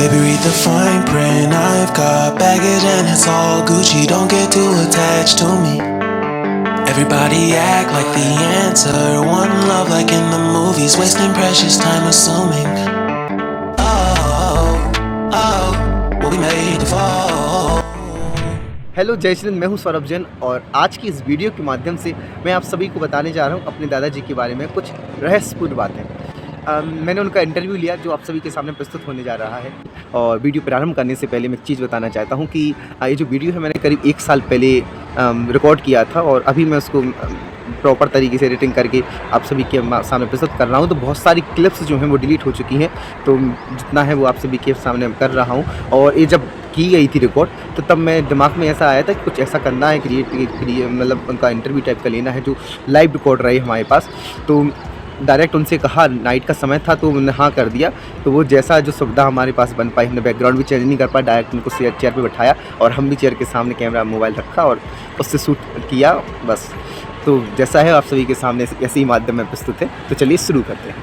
Baby, read the fine print. I've got baggage and it's all Gucci. Don't get too attached to me. Everybody act like the answer. One love like in the movies. Wasting precious time assuming. Oh, oh, what we made to fall. Hello जय श्री हिंद, मैं हूं सौरभ जैन और आज की इस video के माध्यम से मैं आप सभी को बताने जा रहा हूं अपने दादाजी के बारे में कुछ रहस्यपूर्ण बातें। मैंने उनका इंटरव्यू लिया जो आप सभी के सामने प्रस्तुत होने जा रहा है। और वीडियो प्रारंभ करने से पहले मैं एक चीज़ बताना चाहता हूं कि ये जो वीडियो है मैंने करीब 1 साल पहले रिकॉर्ड किया था और अभी मैं उसको प्रॉपर तरीके से एडिटिंग करके आप सभी के सामने प्रस्तुत कर रहा हूं। तो बहुत सारी क्लिप्स जो हैं वो डिलीट हो चुकी हैं, तो जितना है वो आप सभी के सामने कर रहा हूं। और ये जब की गई थी रिकॉर्ड तो तब मैं दिमाग में ऐसा आया था कि कुछ ऐसा करना है, मतलब उनका इंटरव्यू टाइप का लेना है जो लाइव रिकॉर्ड रहे हमारे पास। तो डायरेक्ट उनसे कहा, नाइट का समय था तो उन्होंने हाँ कर दिया। तो वो जैसा जो सुविधा हमारे पास बन पाई, हमने बैकग्राउंड भी चेंज नहीं कर पाया, डायरेक्ट उनको चेयर पे बैठाया और हम भी चेयर के सामने कैमरा मोबाइल रखा और उससे शूट किया बस। तो जैसा है आप सभी के सामने ऐसे ही माध्यम में प्रस्तुत है। तो चलिए शुरू करते हैं।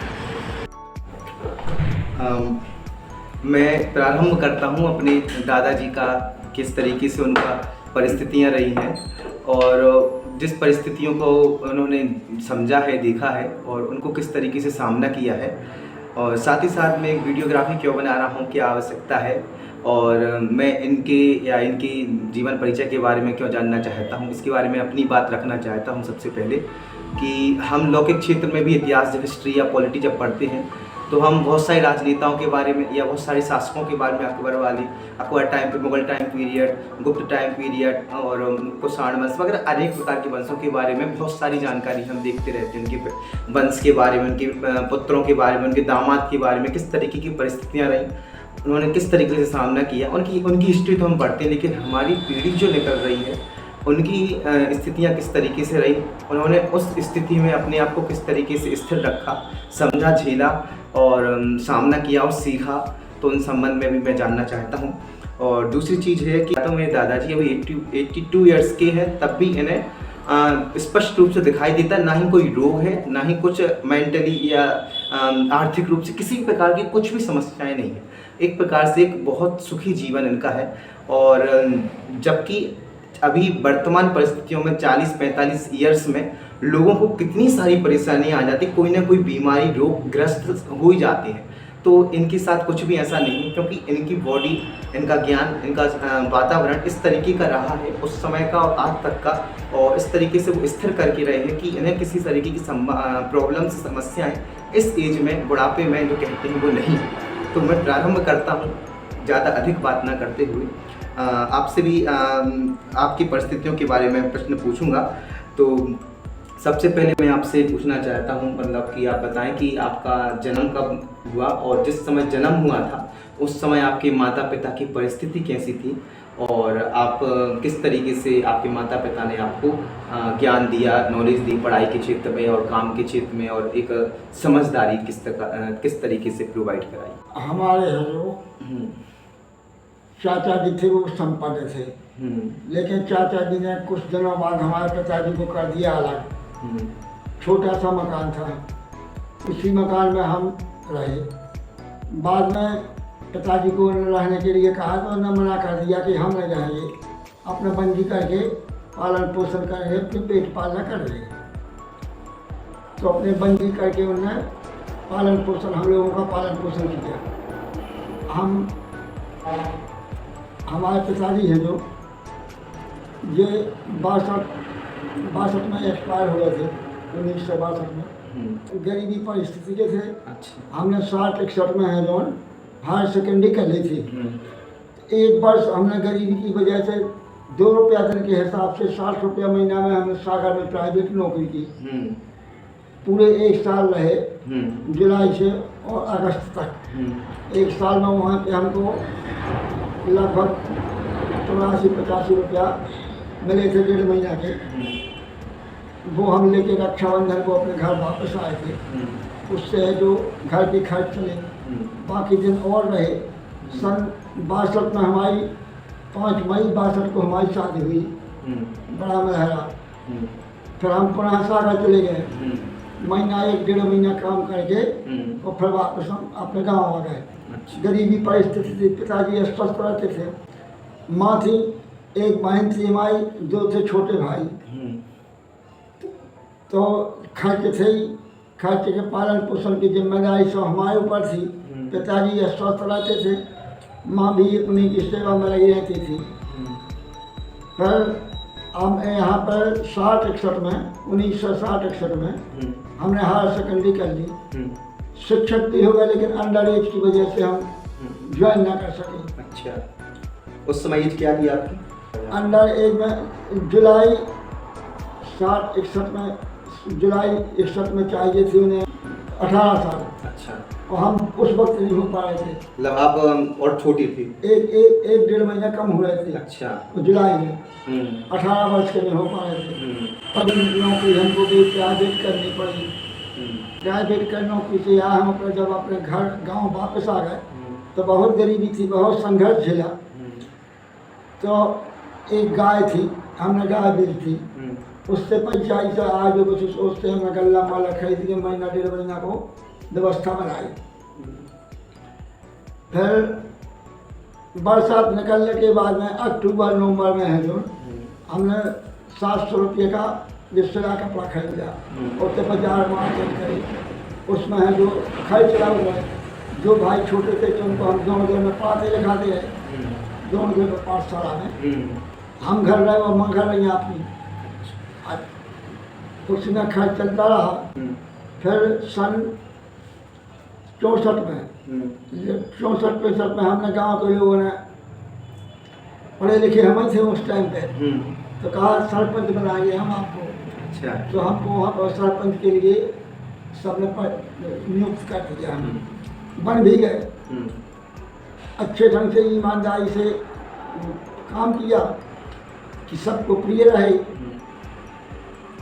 मैं प्रारंभ करता हूँ अपने दादाजी का, किस तरीके से उनका परिस्थितियाँ रही हैं और जिस परिस्थितियों को उन्होंने समझा है, देखा है और उनको किस तरीके से सामना किया है। और साथ ही साथ मैं एक वीडियोग्राफी क्यों बना रहा हूँ, क्या आवश्यकता है और मैं इनके जीवन परिचय के बारे में क्यों जानना चाहता हूँ, इसके बारे में अपनी बात रखना चाहता हूँ। सबसे पहले कि हम लौकिक क्षेत्र में भी इतिहास, जब हिस्ट्री या पॉलिटी जब पढ़ते हैं तो हम बहुत सारे राजनेताओं के बारे में या बहुत सारे शासकों के बारे में, अकबर टाइम पे, मुगल टाइम पीरियड, गुप्त टाइम पीरियड और कुषाण वंश वगैरह अनेक प्रकार के वंशों के बारे में बहुत सारी जानकारी हम देखते रहते हैं। उनके वंश के बारे में, उनके पुत्रों के बारे में, उनके दामाद के बारे में, किस तरीके की परिस्थितियाँ रहीं, उन्होंने किस तरीके से सामना किया, उनकी हिस्ट्री तो हम पढ़ते हैं। लेकिन हमारी पीढ़ी जो निकल रही है उनकी स्थितियाँ किस तरीके से रही, उन्होंने उस स्थिति में अपने आप को किस तरीके से स्थिर रखा, समझा, झेला और सामना किया और सीखा, तो उन संबंध में भी मैं जानना चाहता हूँ। और दूसरी चीज़ है कि तो मेरे दादाजी अभी 82 ईयर्स के हैं, तब भी इन्हें स्पष्ट रूप से दिखाई देता ना ही कोई रोग है, ना ही कुछ मेंटली या आर्थिक रूप से किसी भी प्रकार की कुछ भी समस्याएं नहीं है। एक प्रकार से एक बहुत सुखी जीवन इनका है। और जबकि अभी वर्तमान परिस्थितियों में 40-45 ईयर्स में लोगों को कितनी सारी परेशानियां आ जाती, कोई ना कोई बीमारी, रोग ग्रस्त हो ही जाते हैं। तो इनके साथ कुछ भी ऐसा नहीं है, क्योंकि इनकी बॉडी, इनका ज्ञान, इनका वातावरण इस तरीके का रहा है उस समय का और आज तक का, और इस तरीके से वो स्थिर करके रहे हैं कि इन्हें किसी तरीके की प्रॉब्लम्स, समस्याएँ इस एज में, बुढ़ापे में जो कहते हैं वो नहीं। तो मैं प्रारंभ करता हूँ ज़्यादा अधिक बात ना करते हुए, आपसे भी आपकी परिस्थितियों के बारे में प्रश्न पूछूंगा। तो सबसे पहले मैं आपसे पूछना चाहता हूं, मतलब कि आप बताएं कि आपका जन्म कब हुआ और जिस समय जन्म हुआ था उस समय आपके माता पिता की परिस्थिति कैसी थी और आप किस तरीके से आपके माता पिता ने आपको ज्ञान दिया, नॉलेज दी पढ़ाई के क्षेत्र में और काम के क्षेत्र में, और एक समझदारी किस तरीके से प्रोवाइड कराई। हमारे यहाँ जो चाचा जी थे वो संपन्न थे, लेकिन चाचा जी ने कुछ दिनों बाद हमारे पिताजी को कर दिया अलग। छोटा सा मकान था, उसी मकान में हम रहे। बाद में पिताजी को रहने के लिए कहा तो उन्होंने मना कर दिया कि हम नहीं रहेंगे, अपना बंदी करके पालन पोषण करेंगे, अपने पेट पालना करेंगे। तो अपने बंदी करके उन्होंने पालन पोषण, हम लोगों का पालन पोषण किया। हमारे पिताजी हैं जो ये 62 में एक्सपायर हुए थे, 1962 में। गरीबी परिस्थिति के थे। अच्छा। हमने 60-61 में है जो हायर सेकेंडरी कर ली थी। एक वर्ष हमने गरीबी की वजह से 2 रुपया दिन के हिसाब से 60 रुपया महीना में हमने सागर में प्राइवेट नौकरी की। पूरे 1 साल रहे, जुलाई से और अगस्त तक। 1 साल में वहाँ पे हमको लगभग 84-85 रुपया मिले थे 1.5 महीना के। वो हम लेके रक्षाबंधन को अपने घर वापस आए थे। उससे जो घर के खर्च चले, बाकी दिन और रहे। सन 62 में हमारी 5 मई 62 को हमारी शादी हुई बड़ा महरा। फिर हम पुनः सागर चले गए। महीना 1-1.5 महीना काम करके और फिर वापस हम अपने गाँव आ गए। गरीबी परिस्थिति थी, पिताजी अस्वस्थ रहते थे, माँ थी, एक बहन थी हमारी, 2 थे छोटे भाई। तो खर्च थे ही, खर्च के पालन पोषण की जिम्मेदारी सब हमारे ऊपर थी। पिताजी अस्वस्थ रहते थे, माँ भी उन्हीं की सेवा में लगी रहती थी। फिर हम यहाँ पर 60-61 में 1960-61 में हमने हायर सेकेंडरी कर ली। शिक्षक भी हो गए, लेकिन अंडर एज की वजह से हम ज्वाइन ना कर सके। अच्छा, उस समय एज क्या थी आपकी? अंडर एज में जुलाई 60-61 में, जुलाई 61 में चाहिए थी उन्हें 18 साल। अच्छा, और हम उस वक्त नहीं हो पा रहे थे। मतलब आप और छोटी थी? 1-1.5 महीना कम हो रहे थे। अच्छा, जुलाई में 18 वर्ष के नहीं हो पा रहे थे। तब नौकरी हमको भी प्राइवेट करनी पड़ी। प्राइवेट कर नौकरी से यहाँ हम अपने जब अपने घर गांव वापस आ गए तो बहुत गरीबी थी, बहुत संघर्ष झेला। तो एक गाय थी, हमने गाय बेच थी, उससे पैसा ऐसा आज कुछ सोचते हमने गल्ला माला खरीद के महीना 1.5 महीना को व्यवस्था बनाई। फिर बरसात निकलने के बाद में अक्टूबर-नवंबर में है जो हमने 700 रुपये का रिश्तेदार कपड़ा खरीदा और तो बाजार मार्केट करी। उसमें है जो खर्च चला हुआ है, जो भाई छोटे थे तो उनको हम दोनों में पढ़ाते लिखाते रहे, दोनों में पाठशाला में हम घर रहे और माँ घर रही अपनी। उसमें खर्च चलता रहा। फिर सन 64 में 64-65 में हमने गांव के लोगों ने, पढ़े लिखे हम थे उस टाइम पे, तो कहा सरपंच बनाएंगे हम आपको। अच्छा, तो हमको वहाँ पर सरपंच के लिए सबने नियुक्त कर दिया। हम बन भी गए, अच्छे ढंग से ईमानदारी से काम किया कि सबको प्रिय रहे,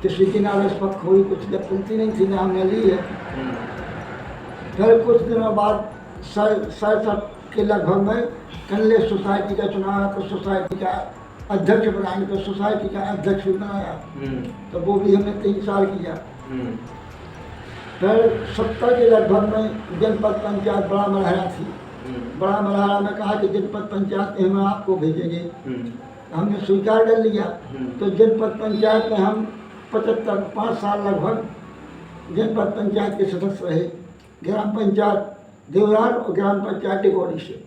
किसी की ना रिश्वत खोई कुछ गलती नहीं थी, ना हमने ली है। फिर कुछ दिनों बाद 67 के लगभग में कन्ले सोसाइटी का चुनाव है, तो सोसाइटी का अध्यक्ष बनाएंगे, तो सोसाइटी का अध्यक्ष भी बनाया। तो वो भी हमने 3 साल किया। फिर 70 के लगभग में जनपद पंचायत बड़ा मलहरा थी। बड़ा मलहरा में कहा कि जनपद पंचायत में हम आपको भेजेंगे। हमने स्वीकार कर लिया। तो जनपद पंचायत में हम 5 साल लगभग जनपद पंचायत के सदस्य रहे। ग्राम पंचायत देवरान और ग्राम पंचायत डिगोरी से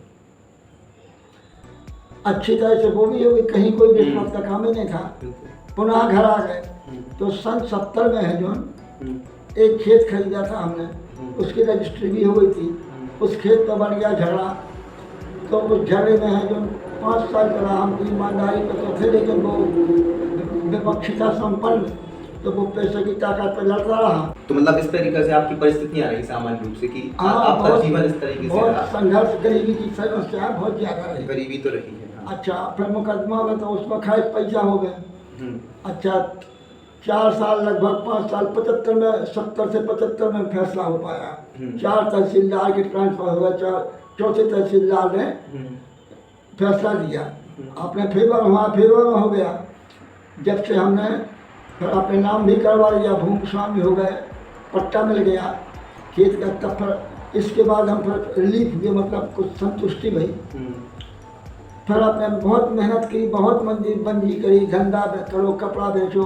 अच्छी तरह से वो भी हो गई, कहीं कोई रिश्वत का काम ही नहीं था। पुनः घर आ गए तो सन 70 में है जो एक खेत खरीदा था हमने, उसकी रजिस्ट्री भी हो गई थी। उस खेत पर बन गया झगड़ा, तो उस झगड़े में है जो 5 साल चला। हम ईमानदारी पर तो थे, लेकिन वो विपक्षिता संपन्न, तो वो पैसे की ताकत पर लड़ता रहा। तो मतलब इस तरीके से आपकी परिस्थितियां रही सामान्य रूप से कि आपका जीवन इस तरीके से बहुत रहा? संघर्ष, गरीबी की समस्या बहुत ज्यादा रही। गरीबी तो रही है। हाँ। अच्छा, फिर मुकदमा में तो उसमें खाए पैसा हो गए। अच्छा, 4 साल लगभग 5 साल 75 में 70 से 75 में फैसला हो पाया। 4 तहसीलदार के ट्रांसफर हुआ, 4थे तहसीलदार ने फैसला दिया अपने फेवर, वहाँ फेवर में हो गया। जब से हमने फिर अपने नाम भी करवा लिया, भूमि स्वामी हो गए, पट्टा मिल गया खेत का। तब फिर इसके बाद हम फिर रिलीफ हुए, मतलब कुछ संतुष्टि भई। फिर आपने बहुत मेहनत की, बहुत मंजिल बंजी करी, धंधा करो, कपड़ा बेचो,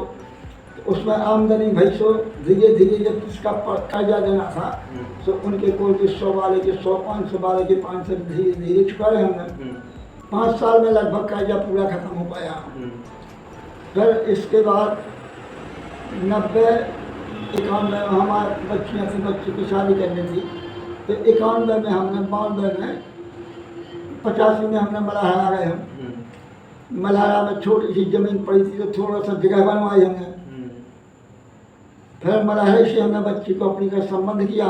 तो उसमें आमदनी भई। सो धीरे धीरे जब इसका कर्जा देना था तो उनके कोई भी 100 वाले के 100, 500 वाले के 500 धीरे धीरे चुका रहे हमने। 5 साल में लगभग कर्जा पूरा खत्म हो पाया। फिर इसके बाद 90-91 में हमारे बच्चियाँ थी, बच्ची की शादी करनी थी, तो 91 में हमने 92 में 85 में हमने मल्हारा आ गए। हम मल्हारा में छोटी सी जमीन पड़ी थी, तो थोड़ा सा जगह बनवाई हमने। फिर मल्हारे से हमने बच्ची को अपनी का संबंध किया,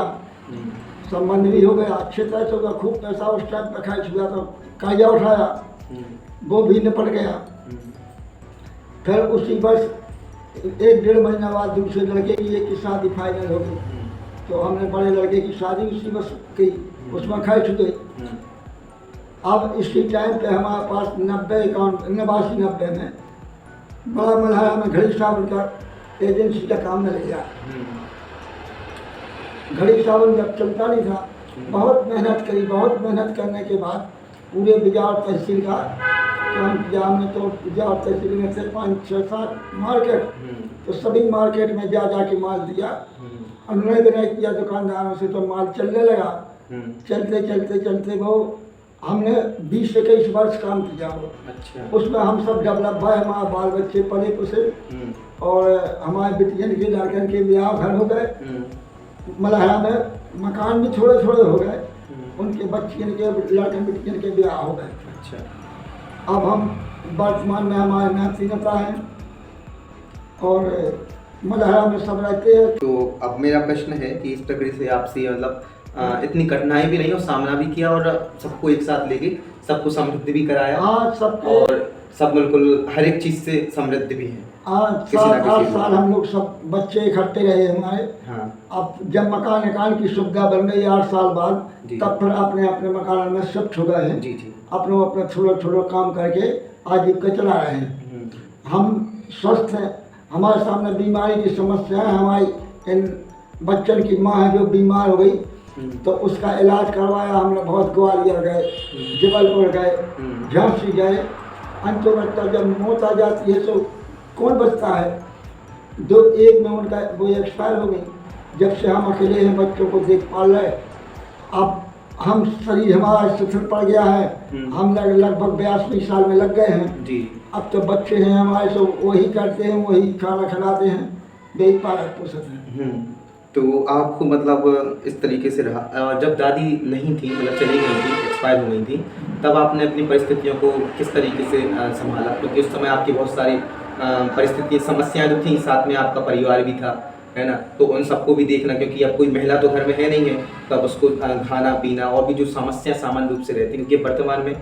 संबंध भी हो गया, अच्छे तरह से होगा। खूब पैसा उस टाइम पर खर्च हुआ, तो कर्जा उठाया, वो भी निपट गया। फिर उसी वर्ष 1-1.5 महीना बाद दूसरे लड़के की एक की शादी फाइनल हो गई, तो हमने बड़े लड़के की शादी उसी वर्ष की, उसमें खर्च गई। अब इसी टाइम पे हमारे पास 89-90 में बड़ा मल्हारा में घड़ी साहब का एजेंसी का काम मिल गया। घड़ी साबुन जब चलता नहीं था, बहुत मेहनत करी। बहुत मेहनत करने के बाद पूरे बिजार तहसील का काम किया हमने। तो बिजार तहसील में से 5, 6, 7 मार्केट, तो सभी मार्केट में जा के माल दिया। अनुनय विनय किया दुकानदारों से, तो माल चलने लगा। चलते चलते चलते वो हमने 20 से 21 वर्ष काम किया वो। अच्छा। उसमें हम सब डेवलप हुए, हमारे बाल बच्चे पले पुसे, और हमारे बिटियन के लड़कन के ब्याह घर हो गए। मलहरा में मकान भी थोड़े थोड़े हो गए, उनके बच्चियन के लड़कन बिटियन के ब्याह हो गए। अच्छा। अब हम वर्तमान में हमारे नाती नता हैं और मलहरा में सब रहते हैं। तो अब मेरा प्रश्न है कि इस प्रक्रिया से आपसे मतलब इतनी कठिनाई भी नहीं और सामना भी किया और सबको एक साथ लेके सबको समृद्ध भी कराया। हाँ, सबको, और सब बिल्कुल हर एक चीज से समृद्ध भी है। 7-8 साल हम लोग सब बच्चे इकट्ठे रहे हमारे। हाँ। अब जब मकान की सुविधा बन गई 8 साल बाद, तब फिर अपने अपने मकान में शिफ्ट हो गए हैं। जी जी। अपने थोड़ा काम करके आजीविका चला रहे हैं। हम स्वस्थ हैं, हमारे सामने बीमारी की समस्या है। हमारी इन बच्चन की माँ है जो बीमार हो गई, तो उसका इलाज करवाया हमने। बहुत ग्वालियर गए, जबलपुर गए, झांसी गए। अंत में जब मौत आ जाती है तो कौन बचता है? एक में उनका वो एक्सपायर हो गई। जब से हम अकेले हैं, बच्चों को देखभाल रहे। अब हम शरीर हमारा शिथिल पड़ गया है। हम लगभग 82 साल में लग गए हैं जी। अब तो बच्चे हैं हमारे, तो वही करते हैं, वही खाना खिलाते हैं, देखभाल पोषते हैं। तो आपको मतलब इस तरीके से रहा। और जब दादी नहीं थी, मतलब चली गई थी, एक्सपायर हो गई थी, तब आपने अपनी परिस्थितियों को किस तरीके से संभाला? क्योंकि उस समय आपकी बहुत सारी परिस्थिति समस्याएं जो थी, साथ में आपका परिवार भी था, है ना? तो उन सबको भी देखना, क्योंकि अब कोई महिला तो घर में है नहीं है, तब उसको खाना पीना और भी जो समस्या सामान्य रूप से रहती है, क्योंकि वर्तमान में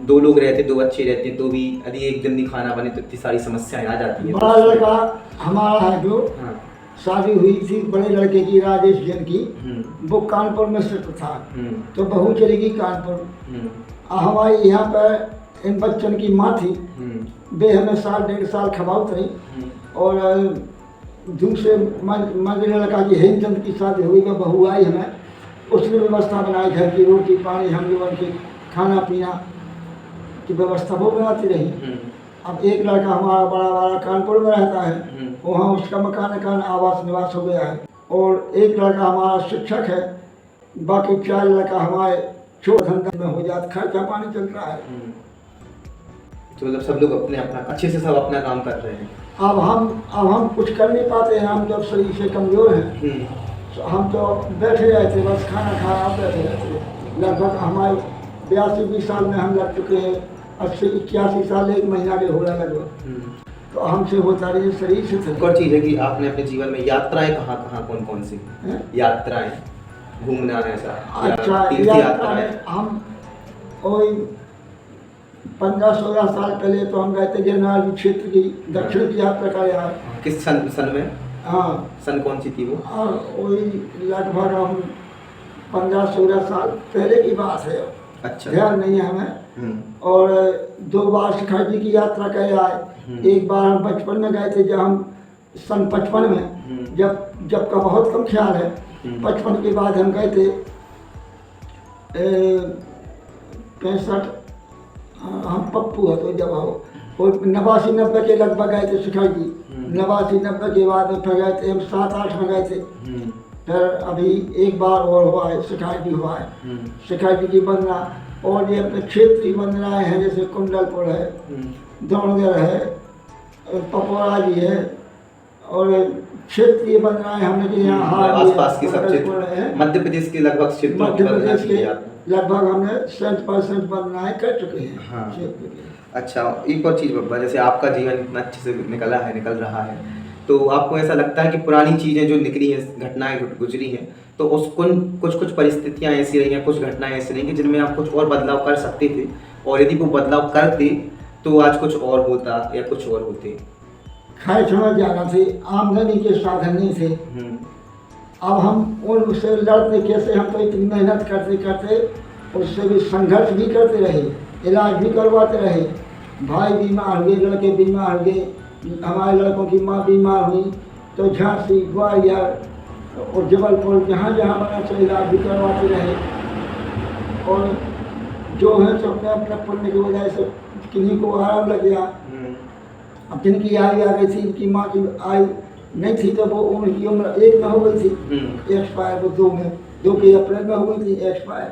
2 लोग रहते, 2 बच्चे रहते हैं, तो भी यदि एक दिन भी खाना बने तो इतनी सारी समस्याएं आ जाती है। बड़ा लड़का हमारा है जो शादी हुई थी बड़े लड़के की, राजेश जैन की, वो कानपुर में शिफ्ट था, तो बहू चली गई कानपुर। हमारे यहाँ पर इन बच्चन की माँ थी, वे हमें 1.5 साल खवाउत रही। और दूसरे मंदिर लड़का की हेमचंद की शादी हुई, वह बहू आई हमें, उसने व्यवस्था बनाई, घर की रोटी पानी, हम लोगों की खाना पीना की व्यवस्था वो बनाती रही। अब एक लड़का हमारा बड़ा कानपुर में रहता है, वहाँ उसका मकान आवास निवास हो गया है। और एक लड़का हमारा शिक्षक है, बाकी 4 लड़का हमारे छोटे धंधे में हो जाता, खर्चा पानी चल रहा है। तो मतलब सब लोग अपने अपना अच्छे से सब अपना काम कर रहे हैं। अब हम कुछ कर नहीं पाते हैं, हम जब शरीर से कमज़ोर हैं, तो हम तो बैठे रहते, बस खाना खाया बैठे रहते। लगभग हमारे 82 साल में हम लग चुके हैं, 80-81 साल 1 महीना के हो रहा लगभग। तो हमसे होता रही शरीर से। एक और चीज़ है कि आपने अपने जीवन में यात्राएं कहाँ कौन सी यात्राएं घूमना है ऐसा? अच्छा, यात्राएं हम वही 15-16 साल पहले तो हम गए थे गिरनार क्षेत्र की दक्षिण की यात्रा का यार। किस सन में? हाँ, सन कौन सी थी वो? और वही लगभग हम 15-16 साल पहले की बात है। अच्छा, ध्यान नहीं है हमें। और 2 बार शिखर जी की यात्रा कर आए। एक बार हम बचपन में गए थे, जब हम सन 55 में, जब का बहुत कम ख्याल है, 55 के बाद हम गए थे 65, हम पप्पू है तो जब हो 89-90 के लगभग गए थे शिखर जी। 89-90 के बाद फिर गए थे हम 7-8 में गए थे। फिर अभी एक बार और हुआ है, शिखर जी हुआ है, शिखर जी की बंदना। और ये अपने क्षेत्रीय बंदनाएँ हैं, जैसे कुंडलपुर है, द्रोणगढ़ है, पपौड़ा जी है, और क्षेत्रीय बंदनाएँ हमने यहाँ आसपास की सब क्षेत्र, मध्य प्रदेश के लगभग क्षेत्रों मध्य प्रदेश के लगभग हमने 100% बंदनाएँ कर चुके हैं। हाँ। अच्छा, एक और चीज़ बब्बा, जैसे आपका जीवन इतना अच्छे से निकल रहा है, तो आपको ऐसा लगता है कि पुरानी चीज़ें जो निकली हैं, घटनाएं गुजरी हैं, तो उस कुछ परिस्थितियां ऐसी रही हैं, कुछ घटनाएं ऐसी रही हैं जिनमें आप कुछ और बदलाव कर सकते थे, और यदि वो बदलाव करते तो आज कुछ और होता या कुछ और होते? खैर समझ जाना थे, आमदनी के साधन नहीं थे। अब हम उनसे लड़ते कैसे? हम तो इतनी मेहनत करते उससे भी संघर्ष भी करते रहे, इलाज भी करवाते रहे। भाई बीमार हुए, लड़के बीमार हुए, हमारे लड़कों की माँ बीमार हुई, तो झांसी, ग्वालियर, और जबलपुर जहाँ जहाँ बना सो इलाज भी करवाते रहे। और जो है तो अपने अपने पुण्य की वजह से किन्हीं को आराम लग गया। अब जिनकी आयु आ गई थी, इनकी माँ की आयु नहीं थी तो वो उनकी उम्र 1 में हो गई थी एक्सपायर, वो 2 के अप्रैल में हो गई थी एक्सपायर।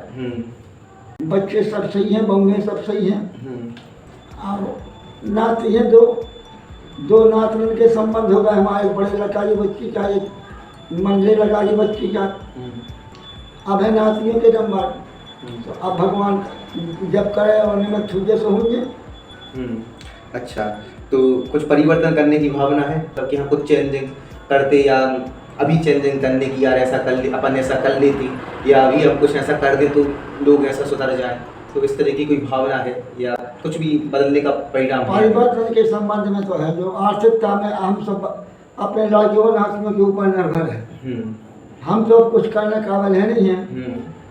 बच्चे सब सही हैं, बहुएं सब सही हैं। और नाती हैं दो नात उनके संबंध हो गए हमारे, बड़े लड़का की बच्ची का, एक मंझले लड़का की बच्ची का। अब है नातियों के नंबर, तो अब भगवान जब करे और निमित्त हुए सो होंगे। अच्छा, तो कुछ परिवर्तन करने की भावना है तब कि हम कुछ चेंजिंग करते, या अभी चेंजिंग करने की, यार ऐसा कर ले, अपन ऐसा कर लेते, या अभी हम कुछ ऐसा कर दे तो लोग ऐसा सुधर जाए, तो इस तरह की कोई भावना है या कुछ भी बदलने का परिणाम? परिवर्तन के संबंध में तो है, जो आर्थिकता में हम सब अपने लड़कियों नातियों के ऊपर निर्भर है। हम तो कुछ करने काबिल है नहीं है।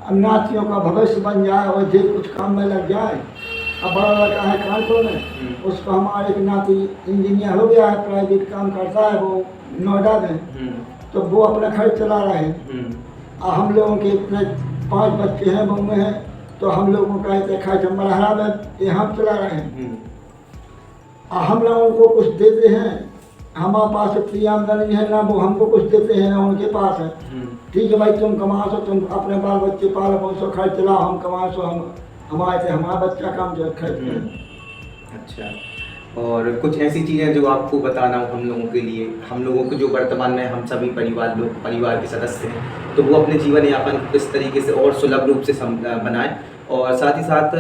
अब नातियों का भविष्य बन जाए और जो कुछ काम में लग जाए। अब बड़ा लड़का है कानपुर में, उसका हमारे एक नाती इंजीनियर हो गया है, प्राइवेट काम करता है वो नोएडा में, तो वो अपना खर्च चला रहे हैं। हम लोगों के इतने 5 बच्चे हैं, बहू हैं, तो हम लोगों का इतने खर्च मरहरा में ये हम चला रहे हैं। हम लोगों को कुछ देते हैं, हमारे पास इतनी आमदनी है ना वो हमको कुछ देते हैं ना उनके पास है। ठीक है भाई, तुम कमाओ सो तुम अपने बाल बच्चे पालो, पैसो खर्च चलाओ, हम कमाओ सो हम हमारे से हमारा बच्चा काम जो खर्च करें। अच्छा, और कुछ ऐसी चीज़ें जो आपको बताना हो हम लोगों के लिए, हम लोगों को जो वर्तमान में हम सभी परिवार के सदस्य हैं, तो वो अपने जीवन यापन किस तरीके से और सुलभ रूप से बनाएं, और साथ ही साथ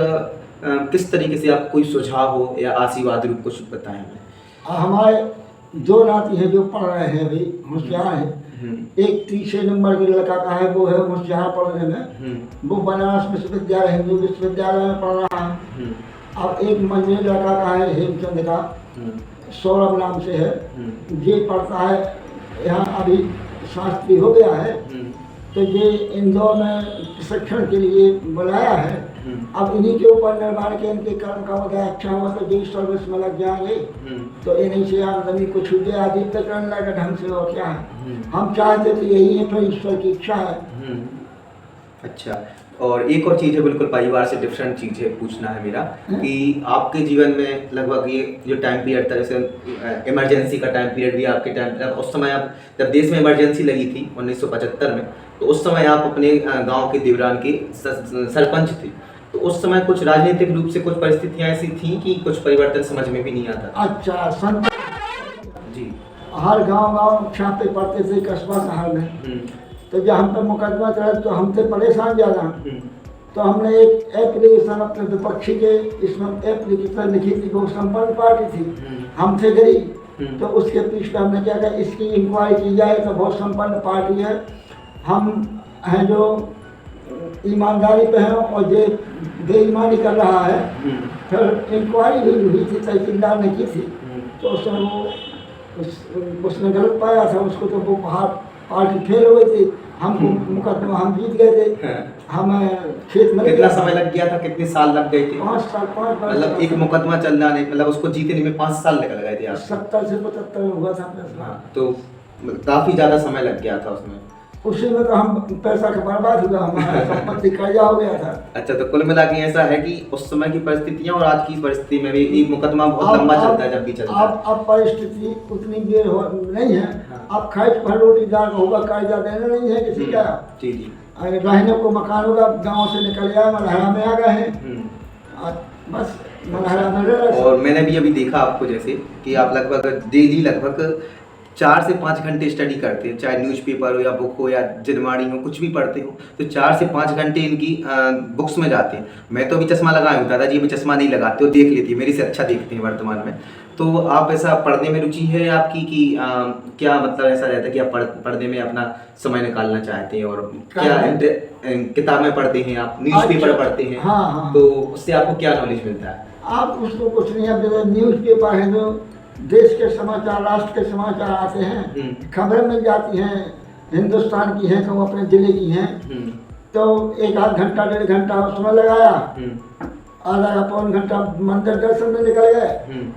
किस तरीके से आपको कोई सुझाव हो या आशीर्वाद रूप कुछ बताएं? हमारे 2 नाती हैं जो पढ़ रहे हैं, अभी होशियार है। एक 3 नंबर के लड़का का है, वो है होशियार पढ़ने में, वो बनारस विश्वविद्यालय, हिंदू विश्वविद्यालय में पढ़ रहा है। अब एक मंझले लड़का का है हेमचंद का, सौरभ नाम से है, ये पढ़ता है यहाँ, अभी शास्त्री हो गया है, तो ये इंदौर में प्रशिक्षण के लिए बुलाया है। अब इन्हीं के ऊपर निर्भर के इनके कर्म का वजह अच्छा हुआ तो जो सर्विस में लग जाएंगे, तो इन्हीं से आमदनी को छूटे आदि तक करने लगा ढंग से, और क्या है हम चाहते तो यही है, फिर ईश्वर की इच्छा है। अच्छा, और एक और चीज़ है, बिल्कुल परिवार से डिफरेंट चीज़ है, पूछना है मेरा कि आपके जीवन में लगभग ये जो टाइम पीरियड था, जैसे इमरजेंसी का टाइम पीरियड भी आपके टाइम, उस समय आप जब देश में इमरजेंसी लगी थी 1975 में, तो उस समय आप अपने गांव के देवरान के सरपंच थे, तो उस समय कुछ राजनीतिक रूप से कुछ परिस्थितियां ऐसी थी कि कुछ परिवर्तन समझ में भी नहीं आता? अच्छा, जी, हर गांव छापे पड़ते थे कस्बा शहर में, तो जब हम पे मुकदमा चला तो हम थे परेशान ज़्यादा, तो हमने एक एप्लीकेशन अपने विपक्षी के इसमें एप्लीकेशन लिखी थी, वो संपन्न पार्टी थी, हम थे गरीब, तो उसके पीछे हमने क्या कहा इसकी इंक्वायरी की जाए, तो बहुत संपन्न पार्टी है, हम हैं जो ईमानदारी पे हैं और ये बेईमानी कर रहा है। फिर इंक्वायरी भी हुई थी, तहसीलदार ने की थी, तो उसमें वो उसने गलत पाया था उसको, तो वो बाहर पार्टी फेल हो गई थी, हमको मुकदमा हम जीत गए थे। हमें खेत में कितना समय लग गया था, कितने साल लग गए थे? 5 साल, 5 मतलब एक मुकदमा चलना नहीं, मतलब उसको जीतने में 5 साल लग गए थे आप? 70 से 75 में हुआ था फैसला। तो काफ़ी ज़्यादा समय लग गया था उसमें। उसी में तो हम पैसा का बर्बाद हुआ, हमारा संपत्ति कर्जा हो गया था। अच्छा, तो कुल मिला के ऐसा है कि उस समय की परिस्थितियां और आज की परिस्थिति में भी एक मुकदमा बहुत लंबा चलता है, जब भी चलता है। अब परिस्थिति उतनी देर नहीं है, अब खर्च भर रोटीदार होगा, कर्जा देना नहीं है किसी का। जी जी, रहने को मकान होगा, गाँव से निकल आए, मलहरा में आ गए हैं, बस मलहरा में रह। और मैंने भी अभी देखा आपको जैसे कि आप लगभग डेली लगभग 4 से 5 घंटे स्टडी करते हैं, चाहे न्यूज़पेपर हो या बुक हो या जिनवाणी हो, कुछ भी पढ़ते हो, तो 4 से 5 घंटे इनकी बुक्स में जाते हैं। मैं तो अभी चश्मा लगाया हूँ, दादाजी अभी चश्मा नहीं लगाते, वो देख लेती है, मेरे से अच्छा देखते हैं वर्तमान में। तो आप ऐसा पढ़ने में रुचि है आपकी कि क्या मतलब ऐसा रहता है कि आप पढ़ने में अपना समय निकालना चाहते हैं, और क्या किताबें पढ़ते हैं आप, न्यूज़पेपर पढ़ते हैं? हाँ। तो उससे आपको क्या नॉलेज मिलता है? आप उसको कुछ नहीं, अब जैसे न्यूज़पेपर है जो देश के समाचार, राष्ट्र के समाचार आते हैं, खबरें मिल जाती हैं, हिंदुस्तान की हैं, तो अपने जिले की हैं, तो 1-8 घंटा 1.5 घंटा उसमें लगाया, आधा पौन घंटा मंदिर दर्शन में निकल गए।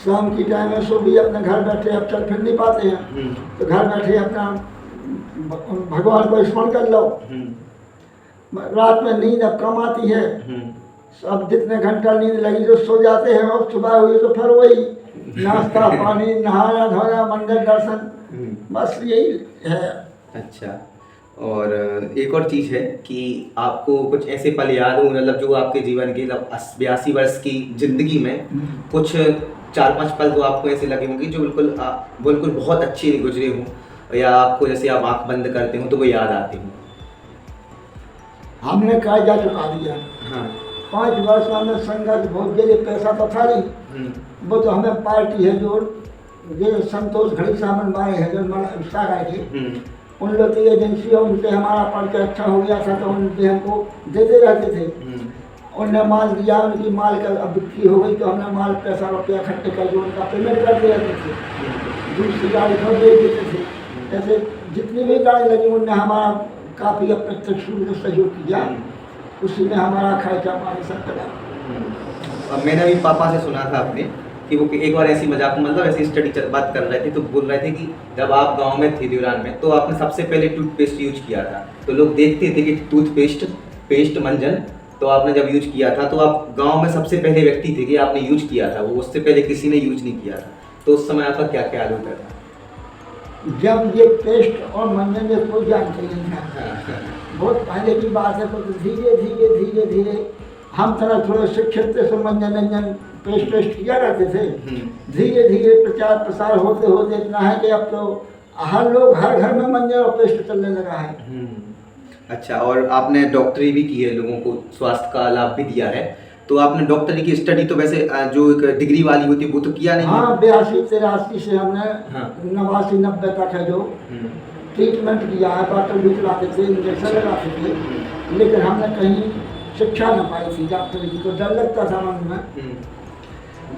शाम की टाइम में सो भी अपने घर बैठे, अब चल फिर नहीं पाते हैं, तो घर बैठे अपना भगवान को स्मरण कर लो। रात में नींद अब कम आती है, अब जितने घंटा नींद लगी तो सो जाते हैं, और सुबह हुई तो फिर वही नाश्ता पानी, नहाना धोना, मंदिर दर्शन, बस यही है। अच्छा, और एक और चीज़ है कि आपको कुछ ऐसे पल याद हो, मतलब जो आपके जीवन के 82 वर्ष की ज़िंदगी में कुछ 4-5 पल तो आपको ऐसे लगे होंगे जो बिल्कुल बहुत अच्छे गुजरे हों, या आपको जैसे आप आँख बंद करते हो तो वो याद आते हों? हमने कर्जा चुका दिया। हाँ। 5 वर्ष में हमने संघर्ष बहुत दिया, पैसा तो था नहीं, वो तो हमें पार्टी है जो संतोष घड़ी सामन मारे हैं, जो सारा के उन लोग की एजेंसी है, उनसे हमारा परिचय अच्छा हो गया था, तो उनसे हमको देते रहते थे। उनने माल दिया, उनकी माल का अब बिक्री हो गई तो हमने माल पैसा रुपया इकट्ठे करके उनका पेमेंट करते रहते थे, दूसरी गाड़ी को दे देते थे। ऐसे जितनी भी गाड़ी लगी उनने हमारा काफ़ी अप्रत्यक्ष रूप से सहयोग किया, उसी में हमारा खर्चा पानी सब चला। और मैंने भी पापा से सुना था अपने कि वो एक बार ऐसी मजाक, मतलब ऐसी स्टडी बात कर रहे थे, तो बोल रहे थे कि जब आप गांव में थे दीवान में, तो आपने सबसे पहले टूथपेस्ट यूज किया था, तो लोग देखते थे कि पेस्ट मंजन, तो आपने जब यूज किया था तो आप गांव में सबसे पहले व्यक्ति थे कि आपने यूज किया था, वो उससे पहले किसी ने यूज नहीं किया था, तो उस समय आपका क्या ख्याल होता था? जब ये पेस्ट और मंजन में कोई जानकारी नहीं था, बहुत पहले की बात है, तो धीरे धीरे धीरे धीरे हम थोड़े शिक्षित थे, मंजन पेस्ट किया करते थे। धीरे धीरे प्रचार प्रसार होते होते इतना है कि अब तो हर लोग हर घर में मंजन और पेस्ट चलने लगा है। अच्छा, और आपने डॉक्टरी भी की है, लोगों को स्वास्थ्य का लाभ भी दिया है, तो आपने डॉक्टरी की स्टडी तो वैसे जो एक डिग्री वाली होती है वो तो किया नहीं? हाँ, 82-83 से हमने 89-90 तक है जो ट्रीटमेंट किया है। डॉक्टर भी चलाते थे, इंजेक्शन लगाते थे, लेकिन हमने कहीं शिक्षा न पाई थी डॉक्टरी की, तो डर लगता था मन में।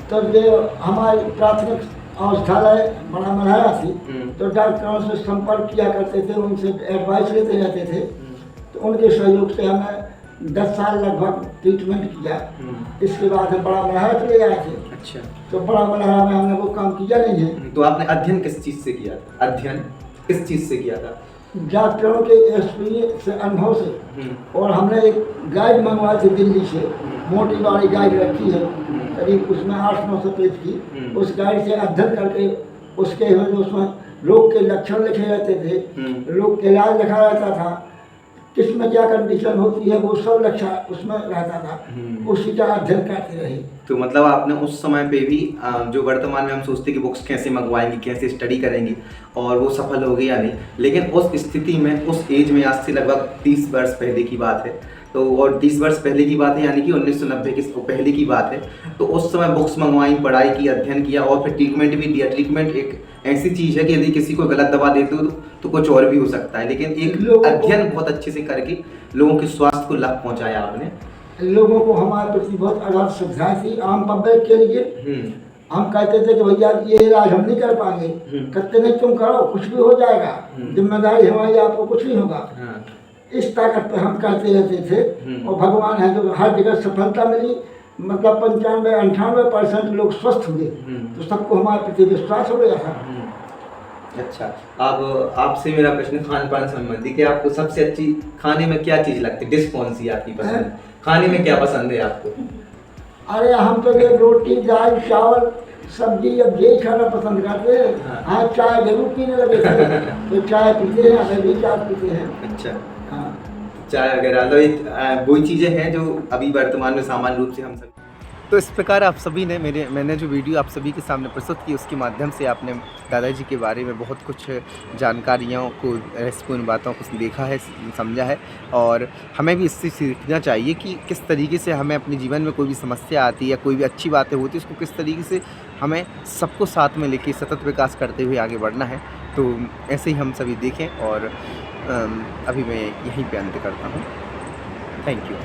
तो जो हमारी प्राथमिक औषधालय बड़ा मनाया थी, तो डॉक्टरों से संपर्क किया करते थे, उनसे एडवाइस लेते रहते थे, तो उनके सहयोग से हमें 10 साल लगभग ट्रीटमेंट किया। इसके बाद हम बड़ा मल्हारा चले आए थे। अच्छा, तो बड़ा मल्हारा में हमने वो काम किया नहीं है। तो आपने अध्ययन किस चीज़ से किया था? अध्ययन किस चीज़ से किया था? डॉक्टरों के एक्सपीरियंस से, अनुभव से, और हमने एक गाइड मंगवाई थी दिल्ली से, मोटी वाली गाइड रखी है, करीब उसमें 800-900 पेज की। उस गाइड से अध्ययन करके उसके उसमें रोग के लक्षण लिखे रहते थे, रोग के इलाज लिखा रहता था, किसमें क्या कंडीशन होती है वो सब लक्षण उसमें रहता था, उसी का अध्ययन करते रहे। तो मतलब आपने उस समय पे भी जो वर्तमान में हम सोचते कि बुक्स कैसे मंगवाएंगे, कैसे स्टडी करेंगे, और वो सफल हो गया नहीं, लेकिन उस स्थिति में, उस एज में, आज से लगभग 30 वर्ष पहले की बात है, तो और 30 वर्ष पहले की बात है, यानी कि 1990 के पहले की बात है, तो उस समय बुक्स मंगवाई, पढ़ाई की, अध्ययन किया, और फिर ट्रीटमेंट भी दिया। ट्रीटमेंट एक ऐसी चीज़ है कि यदि किसी को गलत दवा देते हो तो कुछ और भी हो सकता है, लेकिन एक अध्ययन बहुत अच्छे से करके लोगों के स्वास्थ्य को लाभ पहुँचाया आपने। लोगों को हमारे प्रति बहुत अगाध श्रद्धा थी। आम पब्लिक के लिए हम कहते थे कि भैया ये इलाज हम नहीं कर पाएंगे, कहते नहीं तुम करो, कुछ भी हो जाएगा, जिम्मेदारी हमारी, आपको कुछ नहीं होगा। इस ताकत पे हम कहते रहते थे, और भगवान है जो हर जगह सफलता मिली, मतलब 95-98% लोग स्वस्थ हुए, तो सबको हमारे प्रति विश्वास हो गया था। अच्छा, अब आपसे मेरा प्रश्न खान पान संबंधी, कि आपको सबसे अच्छी खाने में क्या चीज़ लगती है? डिश कौन सी आपकी पसंद है? खाने में क्या पसंद है आपको? अरे हम तो ये रोटी, दाल, चावल, सब्जी, अब यही खाना पसंद करते हैं। हाँ, चाय जरूर पीने लगे थे, तो चाय पीते हैं, अभी भी चाय पीते हैं। अच्छा, हाँ, चाय वगैरह, तो वही चीज़ें हैं जो अभी वर्तमान में सामान्य रूप से हम सब। तो इस प्रकार आप सभी ने मैंने जो वीडियो आप सभी के सामने प्रस्तुत की, उसके माध्यम से आपने दादाजी के बारे में बहुत कुछ जानकारियों को, रहस्यपूर्ण बातों को देखा है, समझा है, और हमें भी इससे सीखना चाहिए कि किस तरीके से हमें अपने जीवन में कोई भी समस्या आती है या कोई भी अच्छी बातें होती है, उसको किस तरीके से हमें सबको साथ में लेके सतत विकास करते हुए आगे बढ़ना है। तो ऐसे ही हम सभी देखें, और अभी मैं यहीं पे अंत करता हूँ। Thank you.